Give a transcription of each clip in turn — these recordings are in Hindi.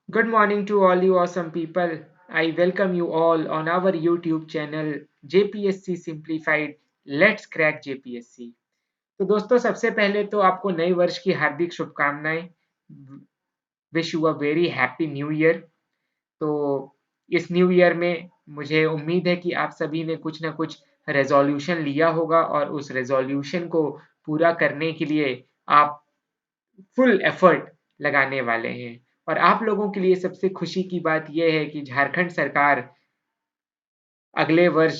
Good morning to all you awesome people. I welcome you all on our YouTube channel JPSC Simplified. Let's crack JPSC. तो दोस्तों सबसे पहले तो आपको नए वर्ष की हार्दिक शुभकामनाएं। Wish you a very happy new year. तो इस न्यू ईयर में मुझे उम्मीद है कि आप सभी ने कुछ ना कुछ रेजोल्यूशन लिया होगा और उस रेजोल्यूशन को पूरा करने के लिए आप फुल एफर्ट लगाने वाले हैं। और आप लोगों के लिए सबसे खुशी की बात यह है कि झारखंड सरकार अगले वर्ष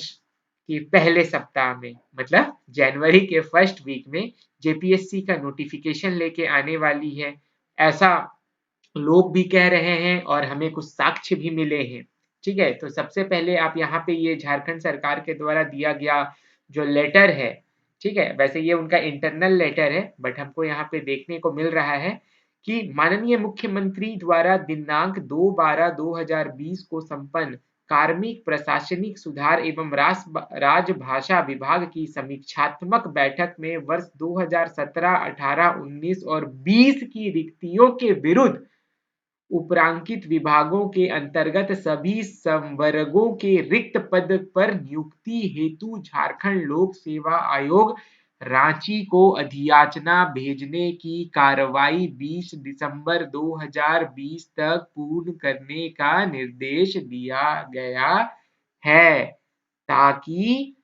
के पहले सप्ताह में मतलब जनवरी के फर्स्ट वीक में जेपीएससी का नोटिफिकेशन लेके आने वाली है। ऐसा लोग भी कह रहे हैं और हमें कुछ साक्ष्य भी मिले हैं। ठीक है, तो सबसे पहले आप यहाँ पे ये झारखंड सरकार के द्वारा दिया गया जो लेटर है, ठीक है, वैसे ये उनका इंटरनल लेटर है बट हमको यहाँ पे देखने को मिल रहा है कि माननीय मुख्यमंत्री द्वारा दिनांक 2/12/2020 को संपन्न कार्मिक प्रशासनिक सुधार एवं राजभाषा विभाग की समीक्षात्मक बैठक में वर्ष 2017, 18, 19 और 20 की रिक्तियों के विरुद्ध उपरांकित विभागों के अंतर्गत सभी संवर्गों के रिक्त पद पर नियुक्ति हेतु झारखंड लोक सेवा आयोग रांची को अधियाचना भेजने की कार्रवाई 20 दिसंबर 2020 तक पूर्ण करने का निर्देश दिया गया है, ताकि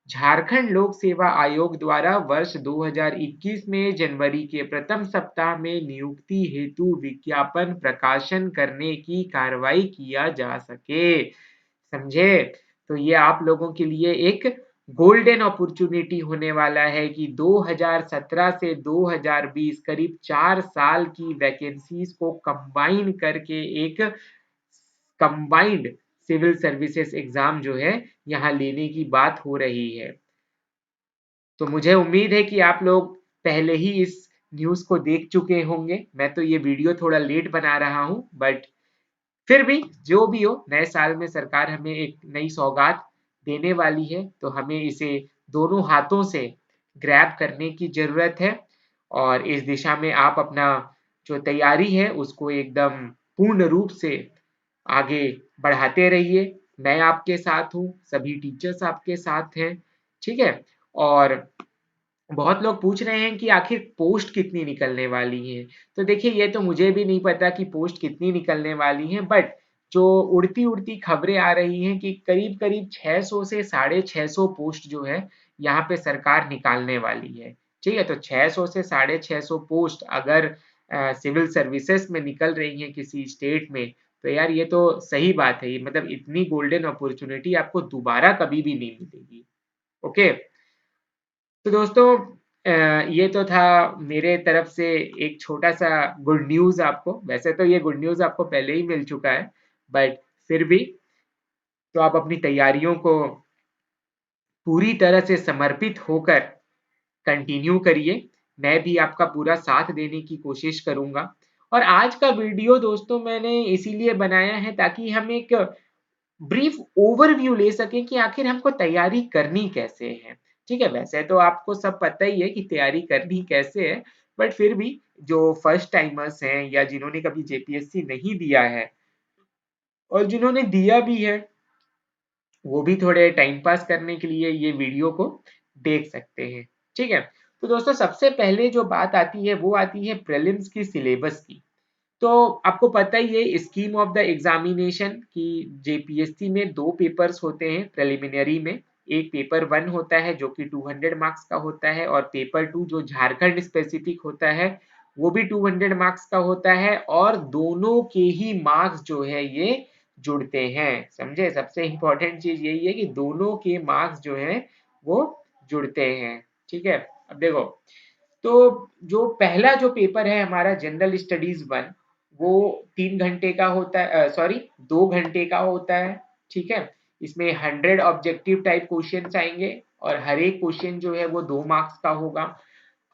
झारखंड लोक सेवा आयोग द्वारा वर्ष 2021 में जनवरी के प्रथम सप्ताह में नियुक्ति हेतु विज्ञापन प्रकाशन करने की कार्रवाई किया जा सके। समझे? तो ये आप लोगों के लिए एक गोल्डन अपॉर्चुनिटी होने वाला है कि 2017 से 2020 करीब 4 साल की वैकेंसीज को कंबाइन करके एक कंबाइंड सिविल सर्विसेज एग्जाम जो है यहाँ लेने की बात हो रही है। तो मुझे उम्मीद है कि आप लोग पहले ही इस न्यूज़ को देख चुके होंगे। मैं तो ये वीडियो थोड़ा लेट बना रहा हूँ बट फिर भी जो भी हो, नए साल में सरकार हमें एक नई सौगात देने वाली है तो हमें इसे दोनों हाथों से ग्रैब करने की जरूरत है। और इस दिशा में आप अपना जो तैयारी है उसको एकदम पूर्ण रूप से आगे बढ़ाते रहिए। मैं आपके साथ हूँ, सभी टीचर्स आपके साथ हैं। ठीक है, और बहुत लोग पूछ रहे हैं कि आखिर पोस्ट कितनी निकलने वाली है। तो देखिए ये तो मुझे भी नहीं पता कि पोस्ट कितनी निकलने वाली है बट जो उड़ती उड़ती खबरें आ रही हैं कि करीब करीब 600 से 650 पोस्ट जो है यहाँ पे सरकार निकालने वाली है। ठीक है, तो 600 से 650 पोस्ट अगर सिविल सर्विसेज में निकल रही हैं किसी स्टेट में, तो यार ये तो सही बात है। ये मतलब इतनी गोल्डन अपॉर्चुनिटी आपको दोबारा कभी भी नहीं मिलेगी। ओके, तो दोस्तों ये तो था मेरे तरफ से एक छोटा सा गुड न्यूज़ आपको। वैसे तो ये गुड न्यूज़ आपको पहले ही मिल चुका है बट फिर भी तो आप अपनी तैयारियों को पूरी तरह से समर्पित होकर कंटिन्यू करिए। मैं भी आपका पूरा साथ देने की कोशिश करूंगा। और आज का वीडियो दोस्तों मैंने इसीलिए बनाया है ताकि हम एक ब्रीफ ओवरव्यू ले सकें कि आखिर हमको तैयारी करनी कैसे है। ठीक है, वैसे तो आपको सब पता ही है कि तैयारी करनी कैसे है बट फिर भी जो फर्स्ट टाइमर्स हैं या जिन्होंने कभी जेपीएससी नहीं दिया है और जिन्होंने दिया भी है वो भी थोड़े टाइम पास करने के लिए ये वीडियो को देख सकते हैं। ठीक है, तो दोस्तों सबसे पहले जो बात आती है वो आती है प्रीलिम्स की सिलेबस की। तो आपको पता ही है स्कीम ऑफ द एग्जामिनेशन की जेपीएससी में दो पेपर्स होते हैं प्रिलिमिनरी में। एक पेपर 1 होता है जो कि 200 मार्क्स का होता है और पेपर 2 जो झारखंड स्पेसिफिक होता है वो भी 200 मार्क्स का होता है और दोनों के ही मार्क्स जो है ये जुड़ते हैं। समझे? सबसे इंपॉर्टेंट चीज यही है कि दोनों के मार्क्स जो है वो जुड़ते हैं। ठीक है, अब देखो, तो जो पहला जो पेपर है हमारा जनरल स्टडीज 1 वो 3 घंटे का होता है, सॉरी 2 घंटे का होता है। ठीक है, इसमें 100 ऑब्जेक्टिव टाइप क्वेश्चन आएंगे और हर एक क्वेश्चन जो है वो 2 मार्क्स का होगा।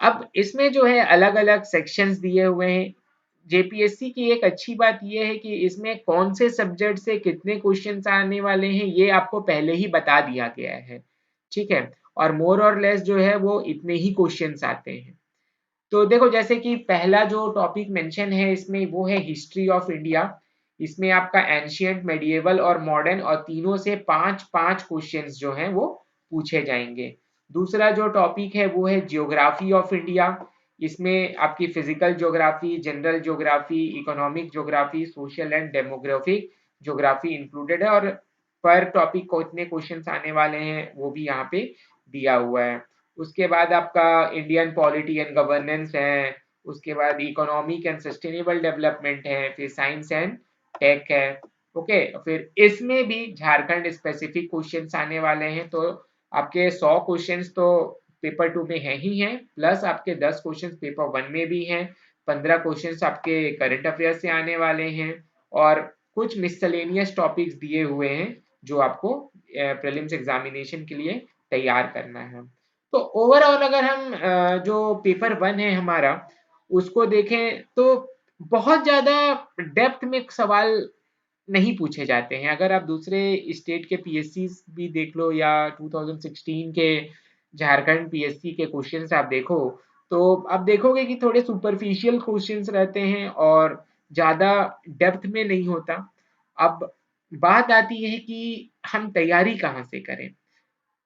अब इसमें जो है अलग अलग सेक्शंस दिए हुए हैं। जेपीएससी की एक अच्छी बात यह है कि इसमें कौन से सब्जेक्ट से कितने क्वेश्चंस आने वाले हैं ये आपको पहले ही बता दिया गया है। ठीक है, और मोर और लेस जो है वो इतने ही क्वेश्चंस आते हैं। तो देखो जैसे कि पहला जो टॉपिक मेंशन है इसमें वो है हिस्ट्री ऑफ इंडिया। इसमें आपका एंशियंट, मेडिएवल और मॉडर्न और तीनों से 5-5 क्वेश्चंस जो हैं वो पूछे जाएंगे। दूसरा जो टॉपिक है वो है जियोग्राफी ऑफ इंडिया। इसमें आपकी physical geography, general geography, economic geography, social and demographic geography included है, और पर टॉपिक को इतने क्वेश्चंस आने वाले हैं वो भी यहाँ पे दिया हुआ है। उसके बाद आपका इंडियन पॉलिटी एंड गवर्नेंस है, उसके बाद इकोनॉमिक एंड सस्टेनेबल डेवलपमेंट है, फिर साइंस एंड टेक है। ओके, फिर इसमें भी झारखंड स्पेसिफिक क्वेश्चंस आने वाले हैं, तो आपके 100 क्वेश्चंस तो पेपर 2 में है ही हैं, प्लस आपके 10 क्वेश्चंस पेपर 1 में भी हैं, 15 क्वेश्चंस आपके करंट अफेयर से आने वाले हैं, और कुछ मिसलेनियस टॉपिक्स दिए हुए हैं जो आपको प्रीलिम्स एग्जामिनेशन के लिए तैयार करना है। तो ओवरऑल अगर हम जो पेपर 1 है हमारा उसको देखें तो बहुत ज्यादा डेप्थ में सवाल नहीं पूछे जाते हैं। अगर आप दूसरे स्टेट के पीएससी भी देख लो या 2016 के झारखंड पीएससी के क्वेश्चंस आप देखो, तो आप देखोगे कि थोड़े सुपरफिशियल क्वेश्चंस रहते हैं और ज्यादा डेप्थ में नहीं होता। अब बात आती है कि हम तैयारी कहाँ से करें।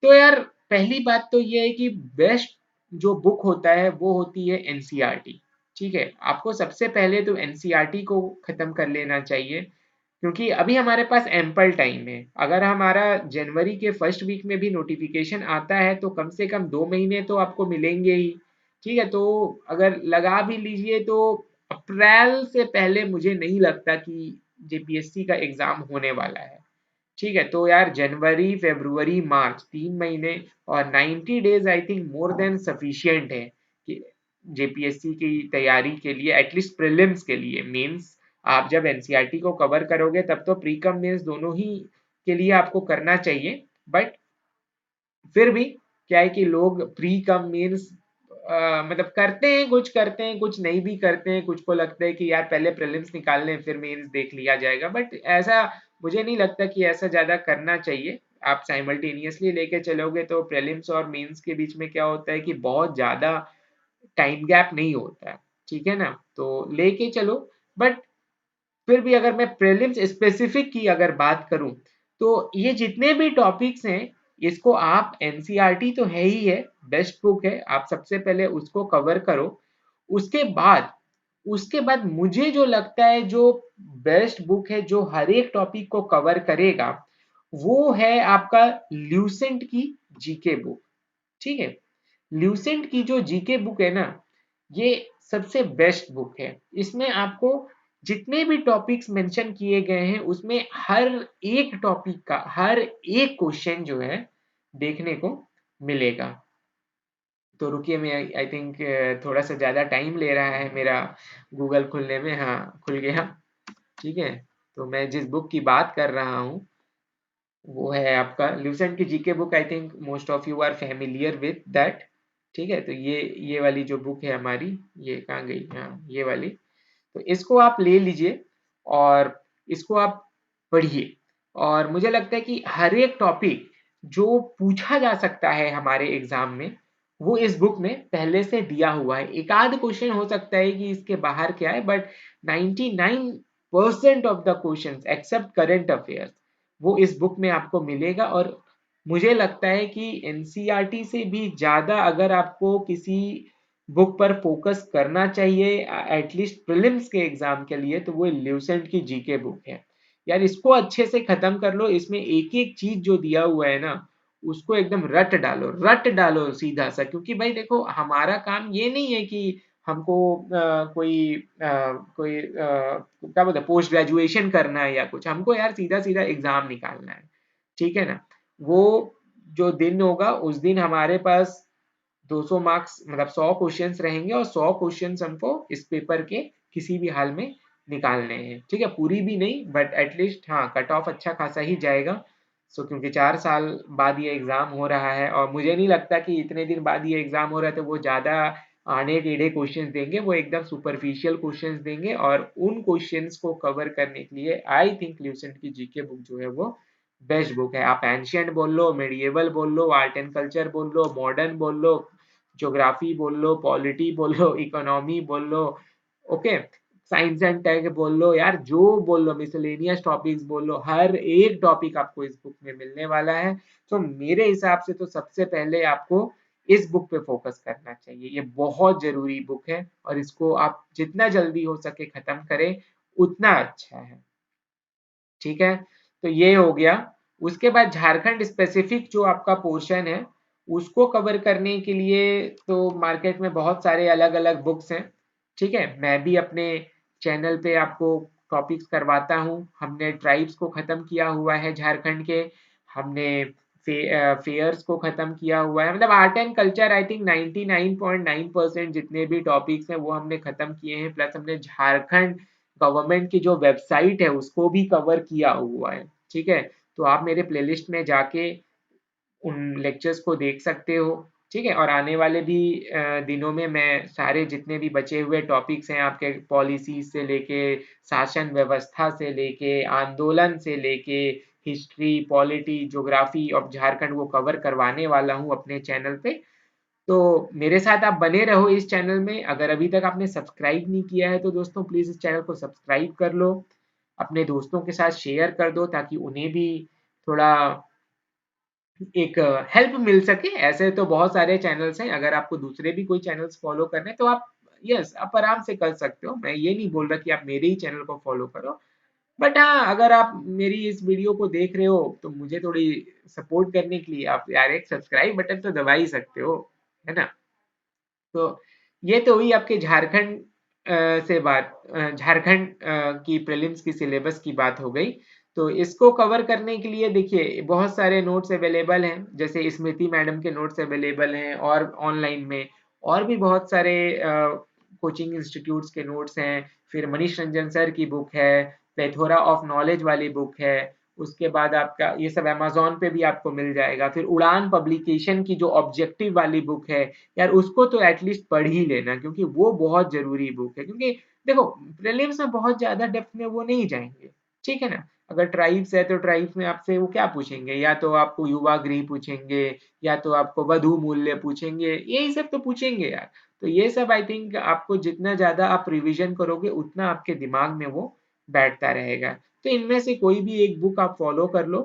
तो यार पहली बात तो ये है कि बेस्ट जो बुक होता है वो होती है एनसीईआरटी। ठीक है, आपको सबसे पहले तो एनसीईआरटी को खत्म कर लेना चाहिए, क्योंकि अभी हमारे पास एम्पल टाइम है। अगर हमारा जनवरी के फर्स्ट वीक में भी नोटिफिकेशन आता है तो कम से कम 2 महीने तो आपको मिलेंगे ही। ठीक है, तो अगर लगा भी लीजिए तो अप्रैल से पहले मुझे नहीं लगता कि जेपीएससी का एग्जाम होने वाला है। ठीक है, तो यार जनवरी, फरवरी, मार्च 3 महीने और 90 days I think more than sufficient है कि जेपीएससी की तैयारी के लिए, एटलीस्ट प्रीलिम्स के लिए। मेंस आप जब एनसीईआरटी को कवर करोगे तब तो प्री कम मेंस दोनों ही के लिए आपको करना चाहिए, बट फिर भी क्या है कि लोग प्री कम मीन्स मतलब करते हैं, कुछ करते हैं, कुछ नहीं भी करते हैं। कुछ को लगता है कि यार पहले प्रीलिम्स निकाल लें फिर मेंस देख लिया जाएगा, बट ऐसा मुझे नहीं लगता कि ऐसा ज्यादा करना चाहिए। आप साइमल्टेनियसली लेके चलोगे तो प्रीलिम्स और मेंस के बीच में क्या होता है कि बहुत ज्यादा टाइम गैप नहीं होता है। ठीक है ना, तो लेके चलो। बट फिर भी अगर मैं प्रीलिम्स स्पेसिफिक की अगर बात करूं तो ये जितने भी टॉपिक्स हैं इसको आप, एनसीईआरटी तो है ही है, बेस्ट बुक है, आप सबसे पहले उसको कवर करो। उसके बाद मुझे जो लगता है जो बेस्ट बुक है जो हर एक टॉपिक को कवर करेगा वो है आपका ल्यूसेंट की जीके बुक। ठीक है, ल्यूसेंट की जो जीके बुक है ना, ये सबसे बेस्ट बुक है। इसमें आपको जितने भी टॉपिक्स मेंशन किए गए हैं उसमें हर एक टॉपिक का हर एक क्वेश्चन जो है देखने को मिलेगा। तो रुकिए, मैं आई थिंक थोड़ा सा ज्यादा टाइम ले रहा है मेरा गूगल खुलने में। हाँ, खुल गया। ठीक है, तो मैं जिस बुक की बात कर रहा हूँ वो है आपका ल्यूसेंट की GK book. I think most of you are familiar with that. ठीक है, तो ये वाली जो बुक है हमारी, ये कहाँ गई, हाँ ये वाली। तो इसको आप ले लीजिए और इसको आप पढ़िए। और मुझे लगता है कि हर एक टॉपिक जो पूछा जा सकता है हमारे एग्जाम में वो इस बुक में पहले से दिया हुआ है। एक आध क्वेश्चन हो सकता है कि इसके बाहर क्या है, but 99% of the questions except current affairs वो इस बुक में आपको मिलेगा। और मुझे लगता है कि एनसीईआरटी से भी ज्यादा अगर आपको किसी बुक पर फोकस करना चाहिए एटलीस्ट प्रीलिम्स के एग्जाम के लिए तो वो ल्यूसेंट की जीके बुक है। यार इसको अच्छे से खत्म कर लो, इसमें एक एक चीज जो दिया हुआ है ना उसको एकदम रट डालो सीधा सा। क्योंकि भाई देखो हमारा काम ये नहीं है कि हमको कोई क्या बोलते हैं पोस्ट ग्रेजुएशन करना है या कुछ, हमको यार सीधा सीधा एग्जाम निकालना है। ठीक है ना, वो जो दिन होगा उस दिन हमारे पास 200 मार्क्स मतलब 100 क्वेश्चंस रहेंगे और 100 क्वेश्चंस हमको इस पेपर के किसी भी हाल में निकालने हैं। ठीक है, पूरी भी नहीं बट एटलीस्ट हाँ कट ऑफ अच्छा खासा ही जाएगा। सो क्योंकि 4 साल बाद ये एग्जाम हो रहा है और मुझे नहीं लगता कि इतने दिन बाद ये एग्जाम हो रहा है तो वो ज्यादा आने टेढ़े क्वेश्चंस देंगे, वो एकदम सुपरफिशियल क्वेश्चंस देंगे। और उन क्वेश्चंस को कवर करने के लिए आई थिंक ल्यूसेंट की जीके बुक जो है वो बेस्ट बुक है। आप एंशियंट बोल लो, मेडिएवल बोल लो, आर्ट एंड कल्चर बोल लो, मॉडर्न बोल लो, ज्योग्राफी बोल लो, पॉलिटी बोल लो, इकोनॉमी बोल लो, ओके, साइंस एंड टेक बोल लो यार, जो बोल लो, मिसलेनियस टॉपिक्स बोल लो, हर एक टॉपिक आपको इस बुक में मिलने वाला है। तो मेरे हिसाब से तो सबसे पहले आपको इस बुक पे फोकस करना चाहिए। ये बहुत जरूरी बुक है और इसको आप जितना जल्दी हो सके खत्म करें उतना अच्छा है। ठीक है, तो ये हो गया। उसके बाद झारखंड स्पेसिफिक जो आपका पोर्शन है उसको कवर करने के लिए तो मार्केट में बहुत सारे अलग अलग बुक्स हैं। ठीक है, मैं भी अपने चैनल पे आपको टॉपिक्स करवाता हूँ। हमने ट्राइब्स को खत्म किया हुआ है झारखंड के, हमने फेयर्स को खत्म किया हुआ है, मतलब art and culture I think 99.9% जितने भी टॉपिक्स हैं वो हमने खत्म किए हैं। प्लस हमने झारखंड गवर्नमेंट की जो वेबसाइट है उसको भी कवर किया हुआ है। ठीक है, तो आप मेरे प्लेलिस्ट में जाके उन लेक्चर्स को देख सकते हो। ठीक है, और आने वाले भी दिनों में मैं सारे जितने भी बचे हुए टॉपिक्स हैं आपके, पॉलिसी से लेके शासन व्यवस्था से लेके आंदोलन से लेके history polity geography of Jharkhand, वो कवर करवाने वाला हूँ अपने चैनल पे। तो मेरे साथ आप बने रहो इस चैनल में। अगर अभी तक आपने सब्सक्राइब नहीं किया है तो दोस्तों प्लीज इस चैनल को सब्सक्राइब कर लो, अपने दोस्तों के साथ शेयर कर दो ताकि उन्हें भी थोड़ा एक हेल्प मिल सके। ऐसे तो बहुत सारे चैनल्स हैं, अगर आपको दूसरे भी कोई चैनल्स फॉलो करने हैं तो आप यस आप आराम से कर सकते हो। मैं ये नहीं बोल रहा कि आप मेरे ही चैनल को फॉलो करो, बट हाँ अगर आप मेरी इस वीडियो को देख रहे हो तो मुझे थोड़ी सपोर्ट करने के लिए आप यार एक सब्सक्राइब बटन तो दबा ही सकते हो, है ना। तो ये तो हुई आपके झारखंड से बात, झारखंड की प्रीलिम्स की सिलेबस की बात हो गई। तो इसको कवर करने के लिए देखिए बहुत सारे नोट्स अवेलेबल हैं, जैसे स्मृति मैडम के नोट्स अवेलेबल हैं और ऑनलाइन में और भी बहुत सारे कोचिंग इंस्टीट्यूट्स के नोट्स हैं। फिर मनीष रंजन सर की बुक है, प्लेथोरा ऑफ नॉलेज वाली बुक है। उसके बाद आपका ये सब अमेजोन पे भी आपको मिल जाएगा। फिर उड़ान पब्लिकेशन की जो ऑब्जेक्टिव वाली बुक है, यार उसको तो एटलीस्ट पढ़ ही लेना क्योंकि वो बहुत जरूरी बुक है। क्योंकि देखो प्रीलिम्स में बहुत ज्यादा डेप्थ में वो नहीं जाएंगे, ठीक है ना। अगर ट्राइब्स है तो ट्राइब्स में आपसे वो क्या पूछेंगे, या तो आपको युवा गृह पूछेंगे या तो आपको वधु मूल्य पूछेंगे, यही सब तो पूछेंगे यार। तो ये सब आई थिंक आपको जितना ज्यादा आप रिविजन करोगे उतना आपके दिमाग में वो बैठता रहेगा। तो इनमें से कोई भी एक बुक आप फॉलो कर लो।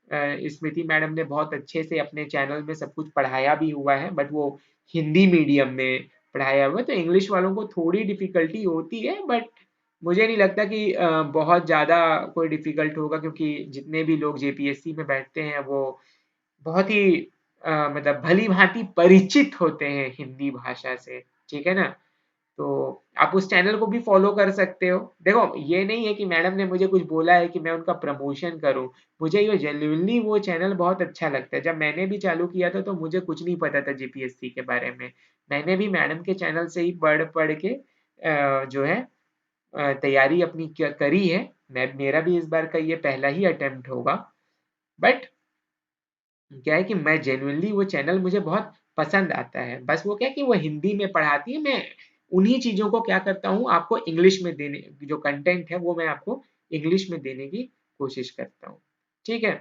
स्मृति मैडम ने बहुत अच्छे से अपने चैनल में सब कुछ पढ़ाया भी हुआ है, बट वो हिंदी मीडियम में पढ़ाया हुआ है, तो इंग्लिश वालों को थोड़ी डिफिकल्टी होती है, बट मुझे नहीं लगता कि बहुत ज़्यादा कोई डिफिकल्ट होगा क्योंकि जितने भी लोग जेपीएससी में बैठते हैं वो बहुत ही मतलब भली भांति परिचित होते हैं हिंदी भाषा से। ठीक है ना, तो आप उस चैनल को भी फॉलो कर सकते हो। देखो ये नहीं है कि मैडम ने मुझे कुछ बोला है कि मैं उनका प्रमोशन करूं, मुझे ये जेन्युइनली वो चैनल बहुत अच्छा लगता है। जब मैंने भी चालू किया था तो मुझे कुछ नहीं पता था जीपीएससी के बारे में, मैंने भी मैडम के चैनल से ही पढ़ पढ़ के जो है तैयारी अपनी करी है। मैं मेरा भी इस बार का ये पहला ही अटेम्प्ट होगा, बट क्या है कि मैं जेन्युइनली वो चैनल मुझे बहुत पसंद आता है। बस वो क्या है कि वो हिंदी में पढ़ाती है, मैं उन्हीं चीज़ों को क्या करता हूँ आपको इंग्लिश में देने, जो कंटेंट है वो मैं आपको इंग्लिश में देने की कोशिश करता हूँ। ठीक है,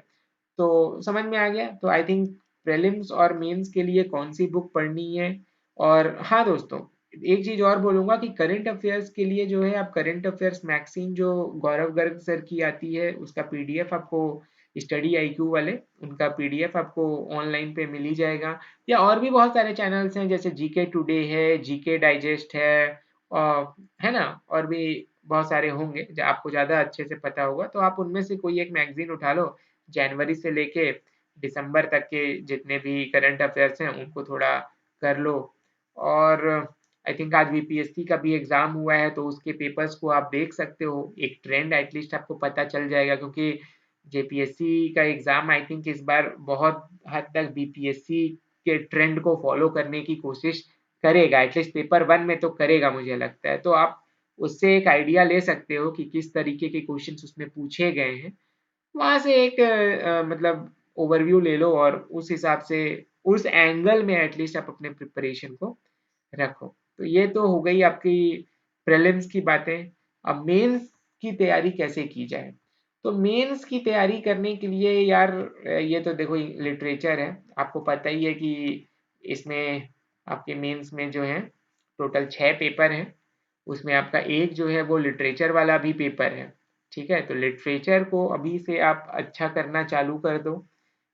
तो समझ में आ गया। तो आई थिंक प्रीलिम्स और मेंस के लिए कौन सी बुक पढ़नी है। और हाँ दोस्तों, एक चीज और बोलूंगा कि करंट अफेयर्स के लिए जो है आप करंट अफेयर्स मैगजीन जो गौरव गर्ग सर की आती है उसका पीडीएफ आपको, स्टडी आईक्यू वाले, उनका पीडीएफ आपको ऑनलाइन पे मिल ही जाएगा। या और भी बहुत सारे चैनल्स हैं जैसे जीके टुडे है, जीके डाइजेस्ट है, और है ना, और भी बहुत सारे होंगे जो आपको ज़्यादा अच्छे से पता होगा। तो आप उनमें से कोई एक मैगजीन उठा लो, जनवरी से लेके दिसंबर तक के जितने भी करंट अफेयर्स हैं उनको थोड़ा कर लो। और आई थिंक आज बीपीएससी का भी एग्जाम हुआ है तो उसके पेपर्स को आप देख सकते हो, एक ट्रेंड एटलीस्ट आपको पता चल जाएगा। क्योंकि जेपीएससी का एग्जाम आई थिंक इस बार बहुत हद तक बीपीएससी के ट्रेंड को फॉलो करने की कोशिश करेगा, एटलीस्ट पेपर वन में तो करेगा मुझे लगता है। तो आप उससे एक आइडिया ले सकते हो कि किस तरीके के क्वेश्चंस उसमें पूछे गए हैं। वहां से एक मतलब ओवरव्यू ले लो और उस हिसाब से उस एंगल में एटलीस्ट आप अपने प्रिपरेशन को रखो। तो ये तो हो गई आपकी प्रीलिम्स की बातें। अब मेंस की तैयारी कैसे की जाए। तो मेंस की तैयारी करने के लिए यार ये तो देखो लिटरेचर है, आपको पता ही है कि इसमें आपके मेंस में जो है टोटल 6 पेपर हैं। उसमें आपका एक जो है वो लिटरेचर वाला भी पेपर है, ठीक है। तो लिटरेचर को अभी से आप अच्छा करना चालू कर दो,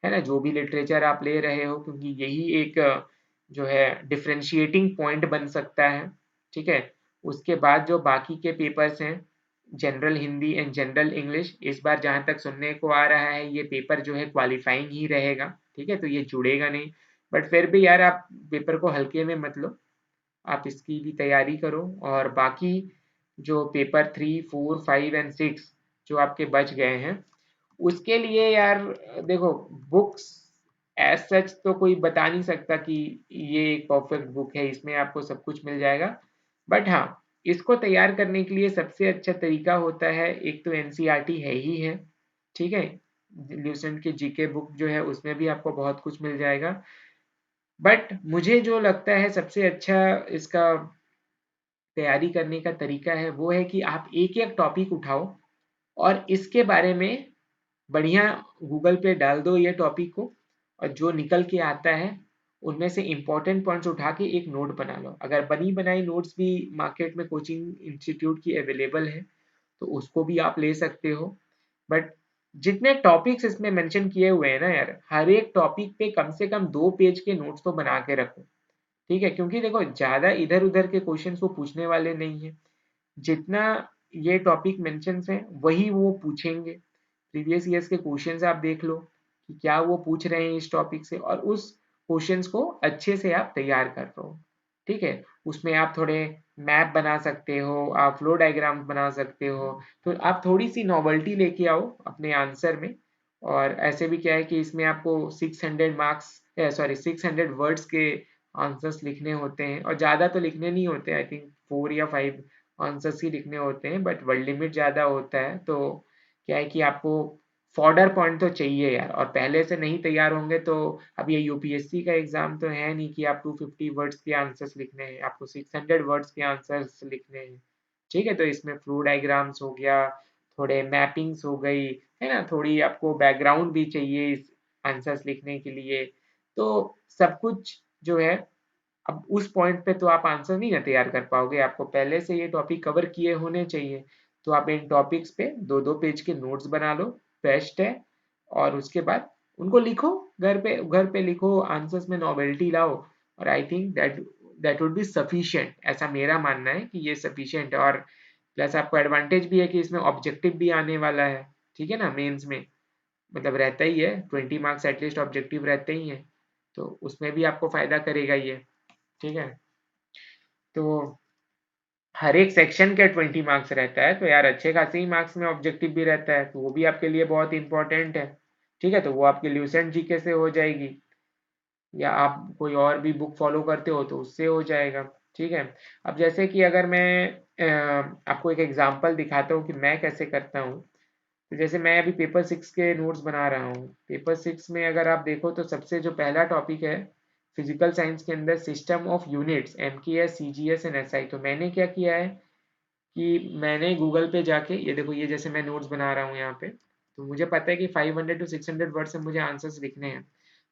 है ना, जो भी लिटरेचर आप ले रहे हो, क्योंकि यही एक जो है डिफरेंशिएटिंग पॉइंट बन सकता है, ठीक है। उसके बाद जो बाकी के पेपर्स हैं, general Hindi and general English, इस बार जहाँ तक सुनने को आ रहा है ये पेपर जो है क्वालिफाइंग ही रहेगा, ठीक है, तो ये जुड़ेगा नहीं। बट फिर भी यार आप पेपर को हल्के में मत लो, आप इसकी भी तैयारी करो। और बाकी जो पेपर 3, 4, 5 एंड 6 जो आपके बच गए हैं, उसके लिए यार देखो, बुक्स एज सच तो कोई बता नहीं सकता कि ये एक परफेक्ट बुक है, इसमें आपको सब कुछ मिल जाएगा। बट हाँ, इसको तैयार करने के लिए सबसे अच्छा तरीका होता है, एक तो एनसीईआरटी है ही है, ठीक है। ल्यूसेंट की जीके बुक जो है उसमें भी आपको बहुत कुछ मिल जाएगा। बट मुझे जो लगता है सबसे अच्छा इसका तैयारी करने का तरीका है, वो है कि आप एक एक टॉपिक उठाओ और इसके बारे में बढ़िया गूगल पे डाल दो ये टॉपिक को, और जो निकल के आता है उनमें से इम्पोर्टेंट पॉइंट्स उठा के एक नोट बना लो। अगर बनी बनाई नोट्स भी मार्केट में कोचिंग इंस्टीट्यूट की अवेलेबल है तो उसको भी आप ले सकते हो। बट जितने टॉपिक्स इसमें मेंशन किए हुए हैं ना यार, हर एक टॉपिक पे कम से कम 2 पेज के नोट्स तो बना के रखो, ठीक है। क्योंकि देखो ज्यादा इधर उधर के क्वेश्चंस वो पूछने वाले नहीं है, जितना ये टॉपिक मेंशंस हैं वही वो पूछेंगे। प्रीवियस ईयर्स के क्वेश्चंस आप देख लो कि क्या वो पूछ रहे हैं इस टॉपिक से, और उस क्वेश्चंस को अच्छे से आप तैयार कर लो, ठीक है। उसमें आप थोड़े मैप बना सकते हो, आप फ्लो डायग्राम बना सकते हो, तो आप थोड़ी सी नॉवेल्टी लेके आओ अपने आंसर में। और ऐसे भी क्या है कि इसमें आपको 600 वर्ड्स के आंसर्स लिखने होते हैं, और ज़्यादा तो लिखने नहीं होते, आई थिंक 4 या 5 आंसर्स ही लिखने होते हैं, बट वर्ड लिमिट ज़्यादा होता है। तो क्या है कि आपको फॉर्डर पॉइंट तो चाहिए यार, और पहले से नहीं तैयार होंगे तो अब ये यूपीएससी का एग्जाम तो है नहीं कि आप 250 वर्ड्स के आंसर्स लिखने हैं, आपको 600 वर्ड्स के आंसर्स लिखने हैं, ठीक है। तो इसमें फ्लो डायग्राम्स हो गया, थोड़े मैपिंग्स हो गई, है ना, थोड़ी आपको बैकग्राउंड भी चाहिए इस आंसर्स लिखने के लिए। तो सब कुछ जो है, अब उस पॉइंट पे तो आप आंसर नहीं ना तैयार कर पाओगे, आपको पहले से ये टॉपिक कवर किए होने चाहिए। तो आप इन टॉपिक्स पे 2-2 पेज के नोट्स बना लो, बेस्ट है। और उसके बाद उनको लिखो, घर पे लिखो, आंसर्स में नॉवेल्टी लाओ, और I think that would be sufficient, ऐसा मेरा मानना है कि ये सफिशिएंट है। और प्लस आपको एडवांटेज भी है कि इसमें ऑब्जेक्टिव भी आने वाला है, ठीक है ना, मेंस में मतलब रहता ही है, 20 मार्क्स एटलीस्ट ऑब्जेक्टिव रहते ही हैं, तो उसमें भी आपको फायदा करेगा ये, ठीक है। तो हर एक सेक्शन के 20 मार्क्स रहता है, तो यार अच्छे खासे ही मार्क्स में ऑब्जेक्टिव भी रहता है, तो वो भी आपके लिए बहुत इंपॉर्टेंट है, ठीक है। तो वो आपके ल्यूसेंट जीके से हो जाएगी, या आप कोई और भी बुक फॉलो करते हो तो उससे हो जाएगा, ठीक है। अब जैसे कि अगर मैं आपको एक एग्जांपल दिखाता हूँ कि मैं कैसे करता हूँ, तो जैसे मैं अभी पेपर 6 के नोट्स बना रहा हूँ। पेपर 6 में अगर आप देखो तो सबसे जो पहला टॉपिक है फिजिकल साइंस के अंदर, system of units, MKS, CGS and SI. तो मैंने क्या किया है कि मैंने गूगल पे जाके, ये देखो, ये जैसे मैं नोट्स बना रहा हूँ यहाँ पे, तो मुझे पता है कि 500 to 600 वर्ड से मुझे आंसर्स लिखने हैं।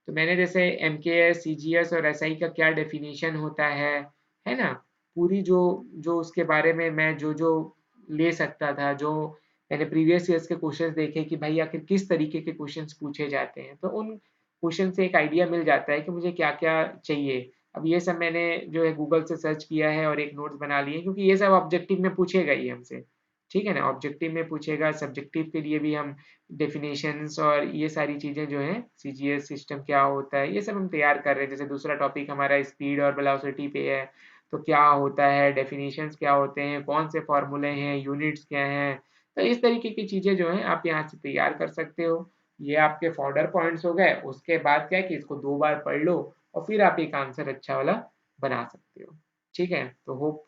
तो मैंने जैसे एम के एस, सी जी एस और एस आई का क्या डेफिनेशन होता है ना, पूरी जो जो उसके बारे में मैं जो जो ले सकता था, जो मैंने प्रीवियस ईयर्स के क्वेश्चंस देखे कि भाई आखिर किस तरीके के क्वेश्चंस पूछे जाते हैं, तो उन क्वेश्चन से एक आइडिया मिल जाता है कि मुझे क्या क्या चाहिए। अब ये सब मैंने जो है गूगल से सर्च किया है और एक नोट्स बना लिए, क्योंकि ये सब ऑब्जेक्टिव में पूछेगा ही हमसे, ठीक है ना, ऑब्जेक्टिव में पूछेगा। सब्जेक्टिव के लिए भी हम डेफिनेशंस और ये सारी चीज़ें जो हैं, सीजीएस सिस्टम क्या होता है, ये सब हम तैयार कर रहे हैं। जैसे दूसरा टॉपिक हमारा स्पीड और वेलोसिटी पे है, तो क्या होता है, डेफिनेशंस क्या होते हैं, कौन से फॉर्मूले हैं, यूनिट्स क्या हैं, तो इस तरीके की चीज़ें जो हैं आप यहाँ से तैयार कर सकते हो। ये आपके फॉर्डर पॉइंट्स हो गए। उसके बाद क्या है कि इसको 2 बार पढ़ लो और फिर आप एक आंसर अच्छा वाला बना सकते हो, ठीक है। तो होप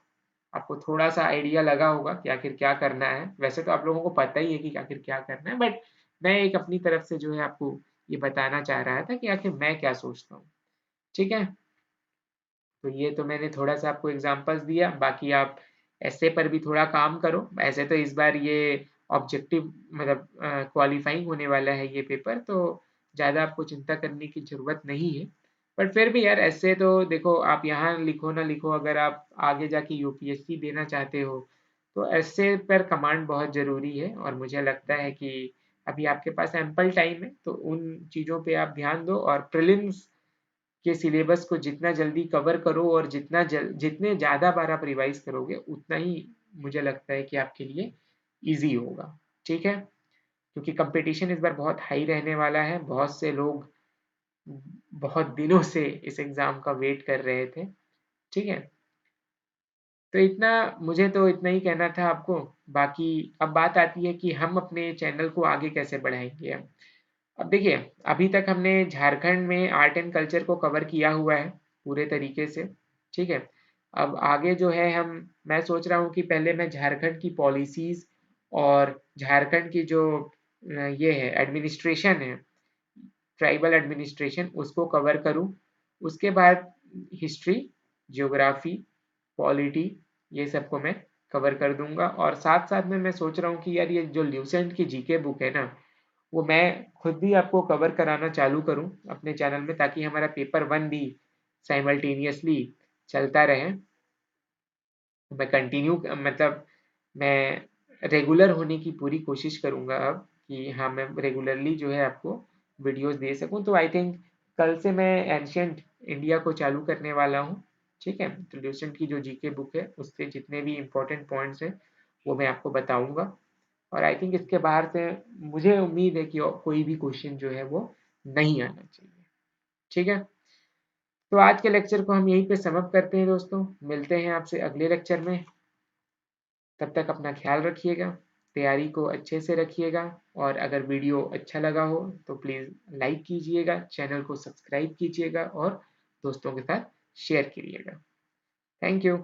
आपको थोड़ा सा आइडिया लगा होगा कि आखिर क्या करना है। वैसे तो आप लोगों को पता ही है कि आखिर क्या करना है, बट मैं एक अपनी तरफ से जो है आपको ये बताना चाह रहा था कि आखिर मैं क्या सोचता हूँ, ठीक है। तो ये तो मैंने थोड़ा सा आपको एग्जांपल्स दिया, बाकी आप ऐसे पर भी थोड़ा काम करो। ऐसे तो इस बार ये ऑब्जेक्टिव मतलब क्वालिफाइंग होने वाला है ये पेपर, तो ज़्यादा आपको चिंता करने की ज़रूरत नहीं है। बट फिर भी यार ऐसे तो देखो, आप यहाँ लिखो ना लिखो, अगर आप आगे जाके यूपीएससी देना चाहते हो तो ऐसे पर कमांड बहुत ज़रूरी है। और मुझे लगता है कि अभी आपके पास एम्पल टाइम है, तो उन चीज़ों पे आप ध्यान दो और प्रीलिम्स के सिलेबस को जितना जल्दी कवर करो और जितने ज़्यादा बार आप रिवाइज करोगे उतना ही मुझे लगता है कि आपके लिए ईजी होगा। ठीक है, क्योंकि कंपटीशन इस बार बहुत हाई रहने वाला है, बहुत से लोग बहुत दिनों से इस एग्ज़ाम का वेट कर रहे थे। ठीक है, तो इतना, मुझे तो इतना ही कहना था आपको। बाकी अब बात आती है कि हम अपने चैनल को आगे कैसे बढ़ाएंगे। अब देखिए, अभी तक हमने झारखंड में आर्ट एंड कल्चर को कवर किया हुआ है पूरे तरीके से। ठीक है, अब आगे जो है मैं सोच रहा हूँ कि पहले मैं झारखंड की पॉलिसीज़ और झारखंड की जो ये है एडमिनिस्ट्रेशन है, ट्राइबल एडमिनिस्ट्रेशन, उसको कवर करूँ। उसके बाद हिस्ट्री, ज्योग्राफी, पॉलिटी, ये सबको मैं कवर कर दूंगा। और साथ साथ में मैं सोच रहा हूँ कि यार ये जो ल्यूसेंट की जीके बुक है ना, वो मैं खुद भी आपको कवर कराना चालू करूँ अपने चैनल में, ताकि हमारा पेपर वन भी साइमल्टेनियसली चलता रहे। मैं कंटिन्यू मतलब मैं रेगुलर होने की पूरी कोशिश करूँगा अब, कि हाँ मैं रेगुलरली जो है आपको वीडियोस दे सकूँ। तो आई थिंक कल से मैं एंशियंट इंडिया को चालू करने वाला हूँ। ठीक है, तो ल्यूसेंट की जो जीके बुक है उससे जितने भी इम्पोर्टेंट पॉइंट्स हैं वो मैं आपको बताऊँगा। और आई थिंक इसके बाहर से मुझे उम्मीद है कि कोई भी क्वेश्चन जो है वो नहीं आना चाहिए। ठीक है, तो आज के लेक्चर को हम यहीं पे समाप्त करते हैं दोस्तों। मिलते हैं आपसे अगले लेक्चर में। तब तक अपना ख्याल रखिएगा, तैयारी को अच्छे से रखिएगा। और अगर वीडियो अच्छा लगा हो तो प्लीज़ लाइक कीजिएगा, चैनल को सब्सक्राइब कीजिएगा और दोस्तों के साथ शेयर कीजिएगा। Thank you.